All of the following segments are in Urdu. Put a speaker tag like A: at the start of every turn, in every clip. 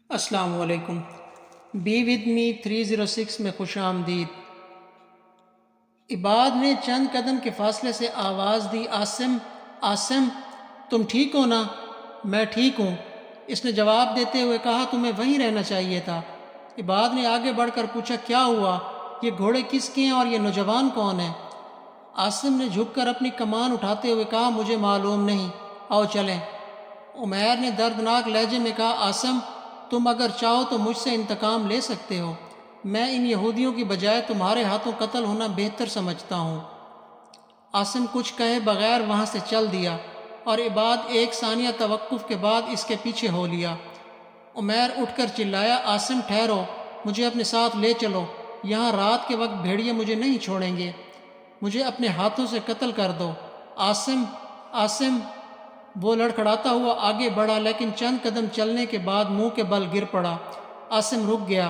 A: السلام علیکم۔ بی ود می 306 میں خوش آمدید۔ عباد نے چند قدم کے فاصلے سے آواز دی، عاصم عاصم تم ٹھیک ہو نا؟ میں ٹھیک ہوں، اس نے جواب دیتے ہوئے کہا تمہیں وہیں رہنا چاہیے تھا۔ عباد نے آگے بڑھ کر پوچھا کیا ہوا، یہ گھوڑے کس کے ہیں اور یہ نوجوان کون ہے؟ عاصم نے جھک کر اپنی کمان اٹھاتے ہوئے کہا مجھے معلوم نہیں، آؤ چلیں۔ عمیر نے دردناک لہجے میں کہا عاصم تم اگر چاہو تو مجھ سے انتقام لے سکتے ہو، میں ان یہودیوں کی بجائے تمہارے ہاتھوں قتل ہونا بہتر سمجھتا ہوں۔ عاصم کچھ کہے بغیر وہاں سے چل دیا اور عباد ایک ثانیہ توقف کے بعد اس کے پیچھے ہو لیا۔ عمیر اٹھ کر چلایا عاصم ٹھہرو، مجھے اپنے ساتھ لے چلو، یہاں رات کے وقت بھیڑیے مجھے نہیں چھوڑیں گے، مجھے اپنے ہاتھوں سے قتل کر دو۔ عاصم عاصم وہ لڑکھڑاتا ہوا آگے بڑھا لیکن چند قدم چلنے کے بعد منہ کے بل گر پڑا۔ عاصم رک گیا،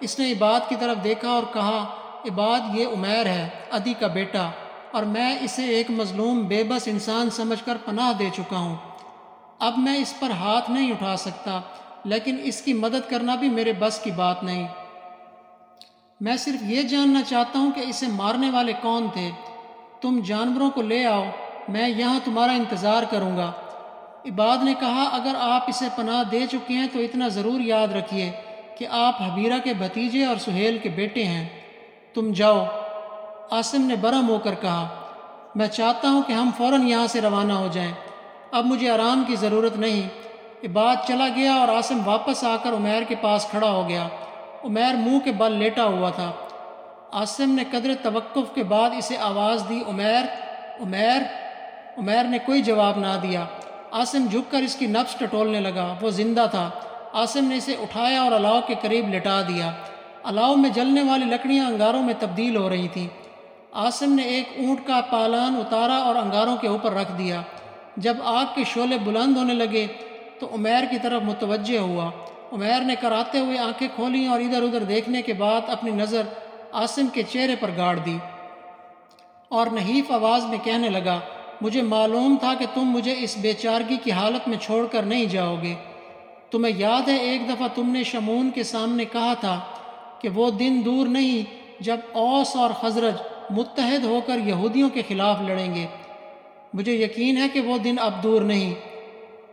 A: اس نے عباد کی طرف دیکھا اور کہا عباد یہ عمیر ہے، عدی کا بیٹا، اور میں اسے ایک مظلوم بے بس انسان سمجھ کر پناہ دے چکا ہوں۔ اب میں اس پر ہاتھ نہیں اٹھا سکتا، لیکن اس کی مدد کرنا بھی میرے بس کی بات نہیں۔ میں صرف یہ جاننا چاہتا ہوں کہ اسے مارنے والے کون تھے۔ تم جانوروں کو لے آؤ، میں یہاں تمہارا انتظار کروں گا۔ عباد نے کہا اگر آپ اسے پناہ دے چکے ہیں تو اتنا ضرور یاد رکھیے کہ آپ حبیرہ کے بھتیجے اور سہیل کے بیٹے ہیں۔ تم جاؤ۔ عاصم نے برہم ہو کر کہا میں چاہتا ہوں کہ ہم فوراً یہاں سے روانہ ہو جائیں، اب مجھے آرام کی ضرورت نہیں۔ عباد چلا گیا اور عاصم واپس آ کر عمیر کے پاس کھڑا ہو گیا۔ عمیر منہ کے بل لیٹا ہوا تھا۔ عاصم نے قدر توقف کے بعد اسے آواز دی عمیر عمیر عمیر نے کوئی جواب نہ دیا۔ عاصم جھک کر اس کی نبض ٹٹولنے لگا، وہ زندہ تھا۔ عاصم نے اسے اٹھایا اور الاؤ کے قریب لٹا دیا۔ الاؤ میں جلنے والی لکڑیاں انگاروں میں تبدیل ہو رہی تھیں۔ عاصم نے ایک اونٹ کا پالان اتارا اور انگاروں کے اوپر رکھ دیا۔ جب آگ کے شعلے بلند ہونے لگے تو عمیر کی طرف متوجہ ہوا۔ عمیر نے کراتے ہوئے آنکھیں کھولیں اور ادھر ادھر دیکھنے کے بعد اپنی نظر عاصم کے چہرے پر گاڑ دی اور نحیف آواز میں کہنے لگا مجھے معلوم تھا کہ تم مجھے اس بے چارگی کی حالت میں چھوڑ کر نہیں جاؤ گے۔ تمہیں یاد ہے ایک دفعہ تم نے شمعون کے سامنے کہا تھا کہ وہ دن دور نہیں جب اوس اور خزرج متحد ہو کر یہودیوں کے خلاف لڑیں گے۔ مجھے یقین ہے کہ وہ دن اب دور نہیں۔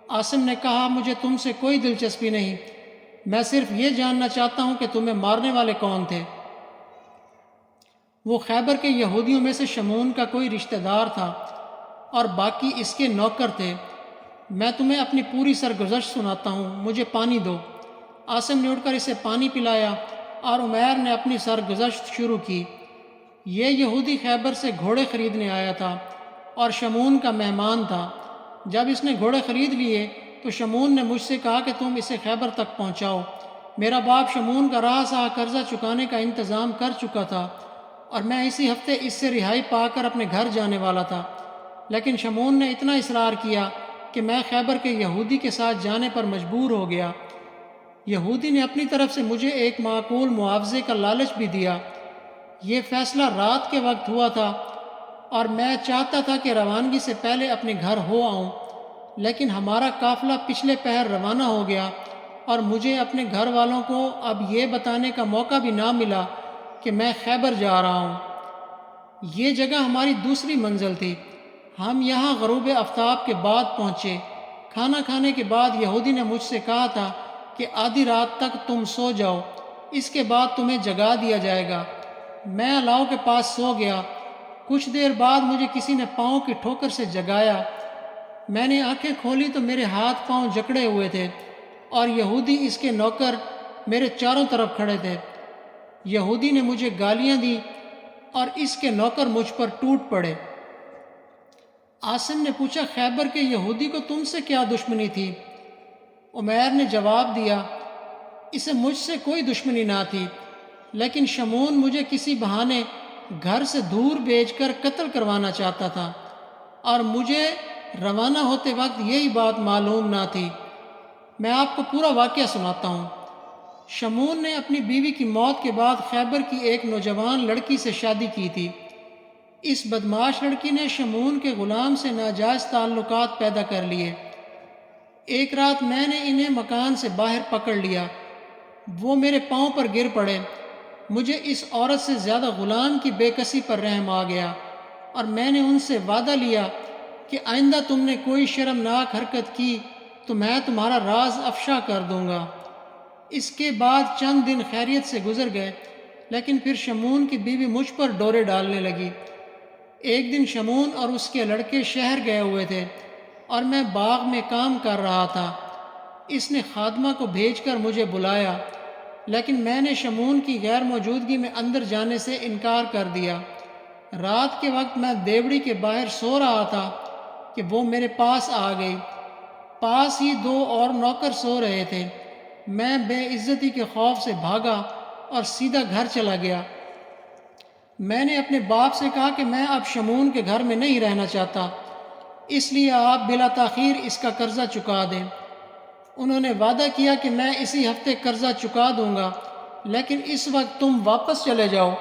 A: عاصم نے کہا مجھے تم سے کوئی دلچسپی نہیں، میں صرف یہ جاننا چاہتا ہوں کہ تمہیں مارنے والے کون تھے۔ وہ خیبر کے یہودیوں میں سے شمعون کا کوئی رشتہ دار تھا اور باقی اس کے نوکر تھے۔ میں تمہیں اپنی پوری سرگزشت سناتا ہوں، مجھے پانی دو۔ عاصم نے اٹھ کر اسے پانی پلایا اور عمیر نے اپنی سرگزشت شروع کی۔ یہ یہودی خیبر سے گھوڑے خریدنے آیا تھا اور شمعون کا مہمان تھا۔ جب اس نے گھوڑے خرید لیے تو شمعون نے مجھ سے کہا کہ تم اسے خیبر تک پہنچاؤ۔ میرا باپ شمعون کا راہ سا قرضہ چکانے کا انتظام کر چکا تھا اور میں اسی ہفتے اس سے رہائی پا کر اپنے گھر جانے والا تھا، لیکن شمعون نے اتنا اصرار کیا کہ میں خیبر کے یہودی کے ساتھ جانے پر مجبور ہو گیا۔ یہودی نے اپنی طرف سے مجھے ایک معقول معاوضے کا لالچ بھی دیا۔ یہ فیصلہ رات کے وقت ہوا تھا اور میں چاہتا تھا کہ روانگی سے پہلے اپنے گھر ہو آؤں، لیکن ہمارا قافلہ پچھلے پہر روانہ ہو گیا اور مجھے اپنے گھر والوں کو اب یہ بتانے کا موقع بھی نہ ملا کہ میں خیبر جا رہا ہوں۔ یہ جگہ ہماری دوسری منزل تھی۔ ہم یہاں غروب آفتاب کے بعد پہنچے۔ کھانا کھانے کے بعد یہودی نے مجھ سے کہا تھا کہ آدھی رات تک تم سو جاؤ، اس کے بعد تمہیں جگا دیا جائے گا۔ میں الاؤ کے پاس سو گیا۔ کچھ دیر بعد مجھے کسی نے پاؤں کی ٹھوکر سے جگایا۔ میں نے آنکھیں کھولی تو میرے ہاتھ پاؤں جکڑے ہوئے تھے اور یہودی اس کے نوکر میرے چاروں طرف کھڑے تھے۔ یہودی نے مجھے گالیاں دیں اور اس کے نوکر مجھ پر ٹوٹ پڑے۔ عاصم نے پوچھا خیبر کے یہودی کو تم سے کیا دشمنی تھی؟ عمیر نے جواب دیا اسے مجھ سے کوئی دشمنی نہ تھی، لیکن شمعون مجھے کسی بہانے گھر سے دور بھیج کر قتل کروانا چاہتا تھا اور مجھے روانہ ہوتے وقت یہی بات معلوم نہ تھی۔ میں آپ کو پورا واقعہ سناتا ہوں۔ شمعون نے اپنی بیوی کی موت کے بعد خیبر کی ایک نوجوان لڑکی سے شادی کی تھی۔ اس بدمعاش لڑکی نے شمعون کے غلام سے ناجائز تعلقات پیدا کر لیے۔ ایک رات میں نے انہیں مکان سے باہر پکڑ لیا وہ میرے پاؤں پر گر پڑے۔ مجھے اس عورت سے زیادہ غلام کی بے کسی پر رحم آ گیا، اور میں نے ان سے وعدہ لیا کہ آئندہ تم نے کوئی شرمناک حرکت کی تو میں تمہارا راز افشا کر دوں گا۔ اس کے بعد چند دن خیریت سے گزر گئے، لیکن پھر شمعون کی بیوی مجھ پر ڈورے ڈالنے لگی۔ ایک دن شمعون اور اس کے لڑکے شہر گئے ہوئے تھے اور میں باغ میں کام کر رہا تھا۔ اس نے خادمہ کو بھیج کر مجھے بلایا، لیکن میں نے شمعون کی غیر موجودگی میں اندر جانے سے انکار کر دیا۔ رات کے وقت میں دیوڑی کے باہر سو رہا تھا کہ وہ میرے پاس آ گئی۔ پاس ہی دو اور نوکر سو رہے تھے۔ میں بے عزتی کے خوف سے بھاگا اور سیدھا گھر چلا گیا۔ میں نے اپنے باپ سے کہا کہ میں اب شمعون کے گھر میں نہیں رہنا چاہتا، اس لیے آپ بلا تاخیر اس کا قرضہ چکا دیں۔ انہوں نے وعدہ کیا کہ میں اسی ہفتے قرضہ چکا دوں گا، لیکن اس وقت تم واپس چلے جاؤ۔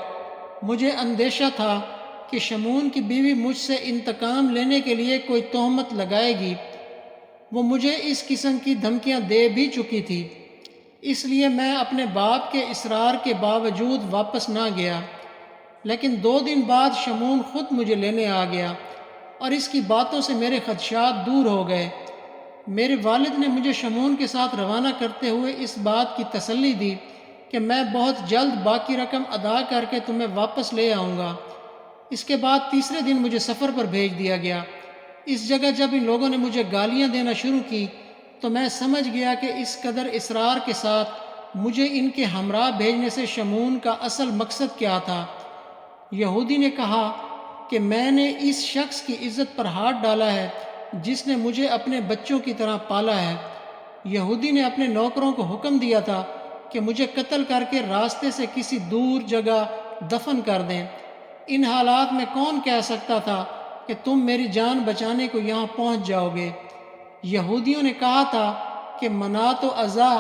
A: مجھے اندیشہ تھا کہ شمعون کی بیوی مجھ سے انتقام لینے کے لیے کوئی تہمت لگائے گی۔ وہ مجھے اس قسم کی دھمکیاں دے بھی چکی تھی، اس لیے میں اپنے باپ کے اصرار کے باوجود واپس نہ گیا۔ لیکن 2 دن بعد شمعون خود مجھے لینے آ گیا اور اس کی باتوں سے میرے خدشات دور ہو گئے۔ میرے والد نے مجھے شمعون کے ساتھ روانہ کرتے ہوئے اس بات کی تسلی دی کہ میں بہت جلد باقی رقم ادا کر کے تمہیں واپس لے آؤں گا۔ اس کے بعد تیسرے دن مجھے سفر پر بھیج دیا گیا۔ اس جگہ جب ان لوگوں نے مجھے گالیاں دینا شروع کی تو میں سمجھ گیا کہ اس قدر اصرار کے ساتھ مجھے ان کے ہمراہ بھیجنے سے شمعون کا اصل مقصد کیا تھا۔ یہودی نے کہا کہ میں نے اس شخص کی عزت پر ہاتھ ڈالا ہے جس نے مجھے اپنے بچوں کی طرح پالا ہے۔ یہودی نے اپنے نوکروں کو حکم دیا تھا کہ مجھے قتل کر کے راستے سے کسی دور جگہ دفن کر دیں۔ ان حالات میں کون کہہ سکتا تھا کہ تم میری جان بچانے کو یہاں پہنچ جاؤ گے؟ یہودیوں نے کہا تھا کہ منات و عزا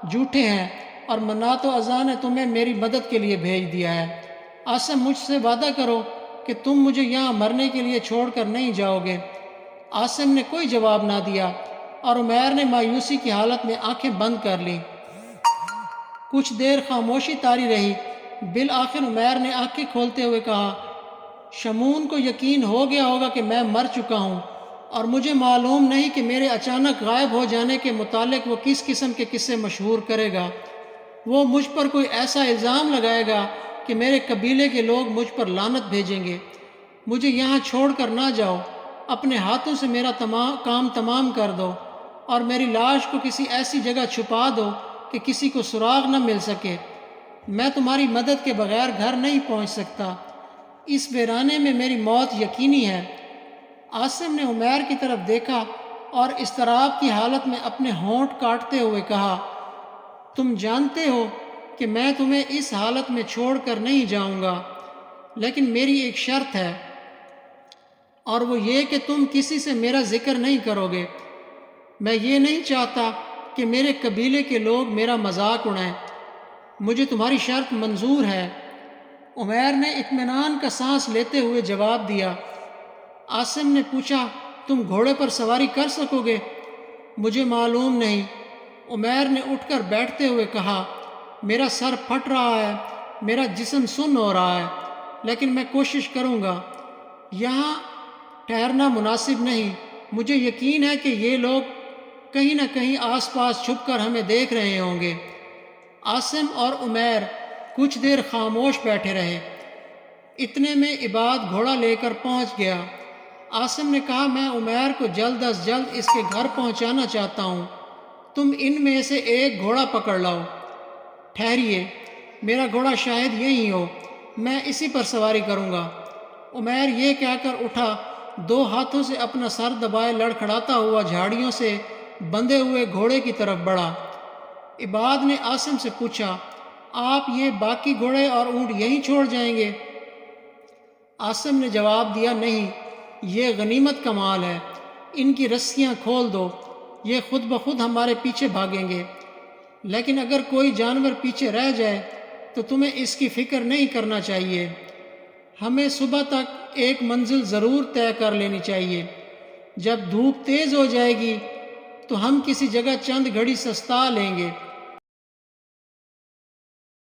A: جھوٹے ہیں اور منات و عزا نے تمہیں میری مدد کے لیے بھیج دیا ہے۔ عاصم مجھ سے وعدہ کرو کہ تم مجھے یہاں مرنے کے لیے چھوڑ کر نہیں جاؤ گے۔ عاصم نے کوئی جواب نہ دیا اور عمیر نے مایوسی کی حالت میں آنکھیں بند کر لیں۔ کچھ دیر خاموشی طاری رہی۔ بالآخر عمیر نے آنکھیں کھولتے ہوئے کہا، شمعون کو یقین ہو گیا ہوگا کہ میں مر چکا ہوں، اور مجھے معلوم نہیں کہ میرے اچانک غائب ہو جانے کے متعلق وہ کس قسم کے قصے مشہور کرے گا۔ وہ مجھ پر کوئی ایسا الزام لگائے گا کہ میرے قبیلے کے لوگ مجھ پر لعنت بھیجیں گے۔ مجھے یہاں چھوڑ کر نہ جاؤ، اپنے ہاتھوں سے میرا کام تمام کر دو اور میری لاش کو کسی ایسی جگہ چھپا دو کہ کسی کو سراغ نہ مل سکے۔ میں تمہاری مدد کے بغیر گھر نہیں پہنچ سکتا۔ اس ویرانے میں میری موت یقینی ہے۔ عاصم نے عمیر کی طرف دیکھا اور اضطراب کی حالت میں اپنے ہونٹ کاٹتے ہوئے کہا، تم جانتے ہو کہ میں تمہیں اس حالت میں چھوڑ کر نہیں جاؤں گا، لیکن میری ایک شرط ہے، اور وہ یہ کہ تم کسی سے میرا ذکر نہیں کرو گے۔ میں یہ نہیں چاہتا کہ میرے قبیلے کے لوگ میرا مذاق اڑائیں۔ مجھے تمہاری شرط منظور ہے۔ عمیر نے اطمینان کا سانس لیتے ہوئے جواب دیا۔ عاصم نے پوچھا، تم گھوڑے پر سواری کر سکو گے؟ مجھے معلوم نہیں۔ عمیر نے اٹھ کر بیٹھتے ہوئے کہا، میرا سر پھٹ رہا ہے، میرا جسم سن ہو رہا ہے، لیکن میں کوشش کروں گا۔ یہاں ٹھہرنا مناسب نہیں۔ مجھے یقین ہے کہ یہ لوگ کہیں نہ کہیں آس پاس چھپ کر ہمیں دیکھ رہے ہوں گے۔ عاصم اور عمیر کچھ دیر خاموش بیٹھے رہے۔ اتنے میں عباد گھوڑا لے کر پہنچ گیا۔ عاصم نے کہا، میں عمیر کو جلد از جلد اس کے گھر پہنچانا چاہتا ہوں، تم ان میں سے ایک گھوڑا پکڑ لاؤ۔ ٹھہریے، میرا گھوڑا شاید یہی ہو، میں اسی پر سواری کروں گا۔ عمیر یہ کہہ کر اٹھا، 2 ہاتھوں سے اپنا سر دبائے لڑکھڑاتا ہوا جھاڑیوں سے بندھے ہوئے گھوڑے کی طرف بڑھا۔ عباد نے عاصم سے پوچھا، آپ یہ باقی گھوڑے اور اونٹ یہیں چھوڑ جائیں گے؟ عاصم نے جواب دیا، نہیں، یہ غنیمت کا مال ہے، ان کی رسیاں کھول دو، یہ خود بخود ہمارے پیچھے بھاگیں گے۔ لیکن اگر کوئی جانور پیچھے رہ جائے تو تمہیں اس کی فکر نہیں کرنا چاہیے۔ ہمیں صبح تک ایک منزل ضرور طے کر لینی چاہیے۔ جب دھوپ تیز ہو جائے گی تو ہم کسی جگہ چند گھڑی سستا لیں گے۔